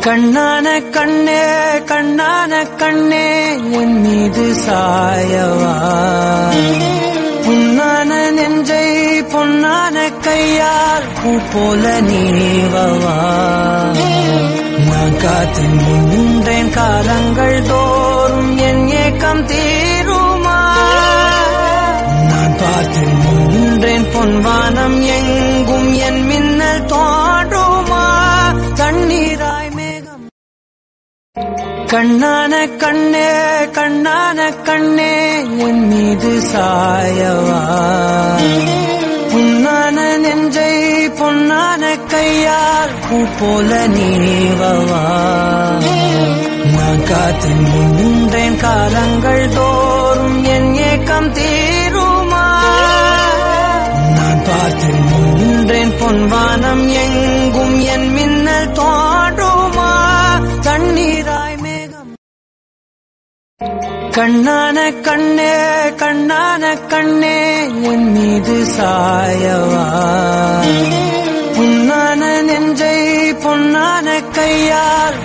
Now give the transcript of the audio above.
கண்ணான கண்ணே கண்ணான கண்ணே என் மீது சாயவா, புண்ணான நெஞ்சை பொன்னான கையால் பூ போல நீவவா. நான் காத்து நின்றேன் காலங்கள் தோறும் என் ஏக்கம் தீருமா. நான் பார்த்து நின்றேன் பொன்வானம் எங்கும் என் மின்னல் தோன்றுமா. தண்ணீராய் மேகம் கண்ணான கண்ணே கண்ணான கண்ணே என் மீது சாயவா, புண்ணான நெஞ்சை பொன்னான கையால் பூ போல நீவவா. நான் காத்து நின்றேன் காலங்கள் தோறும் என் ஏக்கம் தீருமா. நான் பார்த்து நின்றேன் பொன்வானம் எங்கும் என் மின்னல் தோன்றுமா. தண்ணீராய் மேகம் கண்ணான கண்ணே கண்ணான கண்ணே என் மீது சாயவா, புண்ணான நெஞ்சை பொன்னான கையால்